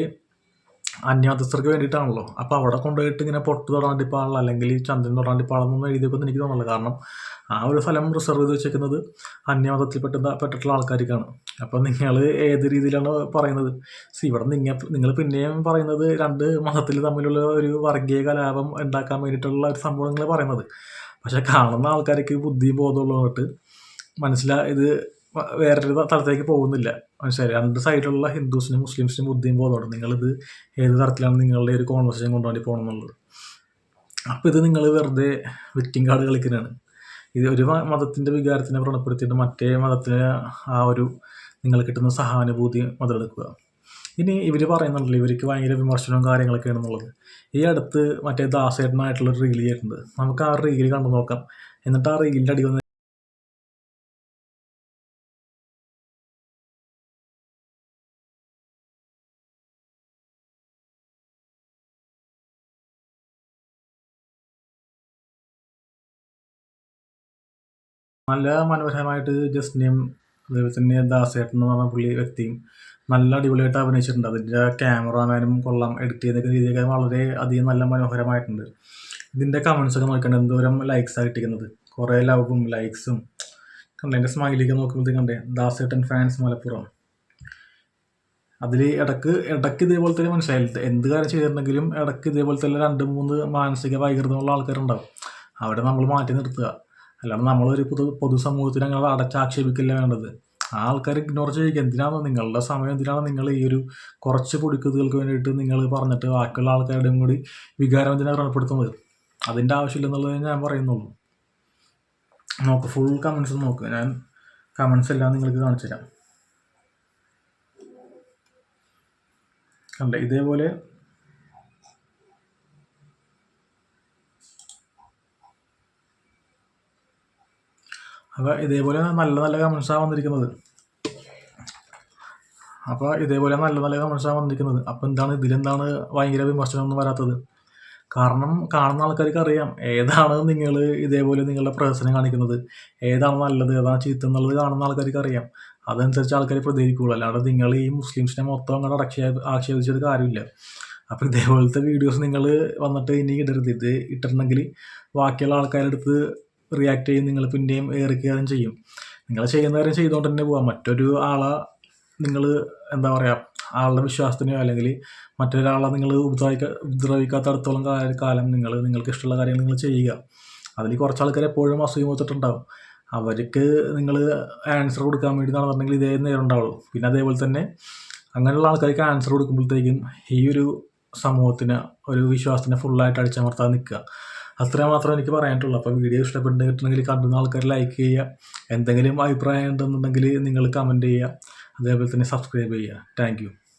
അന്യമതസ്ഥർക്ക് വേണ്ടിയിട്ടാണല്ലോ. അപ്പോൾ അവിടെ കൊണ്ടുപോയിട്ട് ഇങ്ങനെ പൊട്ട് തൊടാണ്ടി പാടില്ല, അല്ലെങ്കിൽ ചന്ദ്രൻ തൊടാണ്ടി പാടില്ലെന്നൊന്നും എഴുതിയൊക്കെ എനിക്ക് തോന്നുന്നില്ല. കാരണം ആ ഒരു സ്ഥലം റിസർവ് ചെയ്ത് വെച്ചേക്കുന്നത് അന്യമതത്തിൽ പെട്ടിട്ടുള്ള ആൾക്കാർക്കാണ്. അപ്പോൾ നിങ്ങൾ ഏത് രീതിയിലാണ് പറയുന്നത്? ഇവിടെ നിങ്ങൾ പിന്നെയും പറയുന്നത് രണ്ട് മതത്തിൽ തമ്മിലുള്ള ഒരു വർഗീയ കലാപം ഉണ്ടാക്കാൻ വേണ്ടിയിട്ടുള്ള ഒരു സംഭവം നിങ്ങൾ പറയുന്നത്. പക്ഷെ കാണുന്ന ആൾക്കാർക്ക് ബുദ്ധിയും ബോധമുള്ളതായിട്ട് ഇത് വേറൊരു തലത്തിലേക്ക് പോകുന്നില്ല, മനസ്സിലായി? രണ്ട് സൈഡിലുള്ള ഹിന്ദുസിനും മുസ്ലിംസിനും ബുദ്ധിയും ബോധമുണ്ട്. നിങ്ങളിത് ഏത് തരത്തിലാണ് നിങ്ങളുടെ ഒരു കോൺവെർസേഷൻ കൊണ്ടുപോയി പോകണം എന്നുള്ളത്. അപ്പോൾ ഇത് നിങ്ങൾ വെറുതെ വിക്ടിം കാർഡ് കളിക്കുന്നതാണ്. ഇത് ഒരു മതത്തിൻ്റെ വികാരത്തിനെ വ്രണപ്പെടുത്തിയിട്ട് മറ്റേ മതത്തിന് ആ ഒരു നിങ്ങൾ കിട്ടുന്ന സഹാനുഭൂതി മുതലെടുക്കുക. ഇനി ഇവർ പറയുന്നുണ്ടല്ലോ ഇവർക്ക് ഭയങ്കര വിമർശനവും കാര്യങ്ങളൊക്കെയാണെന്നുള്ളത്. ഈ അടുത്ത് മറ്റേ ദാസേട്ടനായിട്ടുള്ളൊരു റീൽ ചെയ്തിട്ടുണ്ട്. നമുക്ക് ആ റീൽ കണ്ടു നോക്കാം. എന്നിട്ട് ആ റീലിൻ്റെ അടി വന്ന് നല്ല മനോഹരമായിട്ട് ജസ്റ്റിനെയും അതേപോലെ തന്നെ ദാസേട്ടൻ എന്ന് പറഞ്ഞ വ്യക്തിയും നല്ല അടിപൊളിയായിട്ട് അഭിനയിച്ചിട്ടുണ്ട്. അതിൻ്റെ ക്യാമറാമാനും കൊള്ളാം, എഡിറ്റ് ചെയ്തൊക്കെ രീതിയൊക്കെ വളരെ അധികം നല്ല മനോഹരമായിട്ടുണ്ട്. ഇതിൻ്റെ കമൻസൊക്കെ നോക്കണ്ട എന്തോരം ലൈക്സാണ് കിട്ടിക്കുന്നത്, കുറേ ലവും ലൈക്സും കണ്ടേ. എൻ്റെ സ്മൈലിയൊക്കെ നോക്കുമ്പോഴത്തേക്ക് കണ്ടേ ദാസേട്ടൻ ഫാൻസ് മലപ്പുറം. അതിൽ ഇടക്ക് ഇതേപോലത്തെ മനസ്സിലായില്ല, എന്ത് കാര്യം ചെയ്തിട്ടുണ്ടെങ്കിലും ഇടക്ക് ഇതേപോലത്തെ 2-3 മാനസിക വൈകൃതമുള്ള ആൾക്കാരുണ്ടാവും. അവിടെ നമ്മൾ മാറ്റി നിർത്തുക, അല്ലാണ്ട് നമ്മളൊരു പൊതുസമൂഹത്തിന് അങ്ങനെ അടച്ചാക്ഷേപിക്കില്ല വേണ്ടത്. ആ ആൾക്കാർ ഇഗ്നോർ ചെയ്യുക. എന്തിനാണ് നിങ്ങളുടെ സമയം, എന്തിനാണ് നിങ്ങൾ ഈ ഒരു കുറച്ച് പൊടിക്കുതുകൾക്ക് വേണ്ടിയിട്ട് നിങ്ങൾ പറഞ്ഞിട്ട് ബാക്കിയുള്ള ആൾക്കാരുടെയും കൂടി വികാരം എന്തിനാണ് വ്രണപ്പെടുത്തുന്നത്? അതിൻ്റെ ആവശ്യമില്ലെന്നുള്ളത് ഞാൻ പറയുന്നുള്ളൂ. നോക്ക്, ഫുൾ കമൻസ് നോക്കുക. ഞാൻ കമൻസ് എല്ലാം നിങ്ങൾക്ക് കാണിച്ചു തരാം. കണ്ടേ ഇതേപോലെ അപ്പോൾ ഇതേപോലെ നല്ല നല്ല കമൻസാണ് വന്നിരിക്കുന്നത്. അപ്പോൾ എന്താണ് ഇതിലെന്താണ് ഭയങ്കര വിമർശനമൊന്നും വരാത്തത്? കാരണം കാണുന്ന ആൾക്കാർക്ക് അറിയാം ഏതാണ് നിങ്ങൾ ഇതേപോലെ നിങ്ങളുടെ പ്രദർശനം കാണിക്കുന്നത്, ഏതാണ് നല്ലത് ഏതാണ് ചീത്ത എന്നുള്ളത് കാണുന്ന ആൾക്കാർക്ക് അറിയാം. അതനുസരിച്ച് ആൾക്കാർ പ്രതികരിക്കുകയുള്ളൂ. അല്ലാണ്ട് നിങ്ങൾ ഈ മുസ്ലിംസിനെ മൊത്തം അങ്ങോട്ട് ആക്ഷേപിച്ചത് കാര്യമില്ല. അപ്പോൾ ഇതേപോലത്തെ വീഡിയോസ് നിങ്ങൾ വന്നിട്ട് ഇനി ഇടരുത്. ഇത് ഇട്ടിട്ടുണ്ടെങ്കിൽ ബാക്കിയുള്ള ആൾക്കാരെടുത്ത് റിയാക്ട് ചെയ്യും, നിങ്ങൾ പിന്നെയും ഏറിക്കയറും ചെയ്യും. നിങ്ങൾ ചെയ്യുന്ന കാര്യം ചെയ്തുകൊണ്ട് തന്നെ പോകാം. മറ്റൊരു ആളെ നിങ്ങൾ എന്താ പറയുക, ആളുടെ വിശ്വാസത്തിനെയോ അല്ലെങ്കിൽ മറ്റൊരാളെ നിങ്ങൾ ഉപദ്രവിക്കാത്തടത്തോളം കാലം നിങ്ങൾക്ക് ഇഷ്ടമുള്ള കാര്യങ്ങൾ നിങ്ങൾ ചെയ്യുക. അതിൽ കുറച്ച് ആൾക്കാർ എപ്പോഴും അസൂയ മൂത്തിട്ടുണ്ടാവും. അവർക്ക് നിങ്ങൾ ആൻസർ കൊടുക്കാൻ വേണ്ടി നടന്നിട്ടുണ്ടെങ്കിൽ ഇതേ നേരം ഉണ്ടാവുള്ളൂ. പിന്നെ അതേപോലെ തന്നെ അങ്ങനെയുള്ള ആൾക്കാർക്ക് ആൻസർ കൊടുക്കുമ്പോഴത്തേക്കും ഈ ഒരു സമൂഹത്തിന് ഒരു വിശ്വാസത്തിനെ ഫുള്ളായിട്ട് അടിച്ചമർത്താൻ നിൽക്കുക. അത്രയും മാത്രമേ എനിക്ക് പറയാനായിട്ടുള്ളൂ. അപ്പോൾ വീഡിയോ ഇഷ്ടപ്പെട്ടിട്ടുണ്ടെങ്കിൽ കണ്ടുന്ന ആൾക്കാർ ലൈക്ക് ചെയ്യുക. എന്തെങ്കിലും അഭിപ്രായം ഉണ്ടെന്നുണ്ടെങ്കിൽ നിങ്ങൾ കമൻറ്റ് ചെയ്യുക. അതേപോലെ തന്നെ സബ്സ്ക്രൈബ് ചെയ്യുക. Thank you.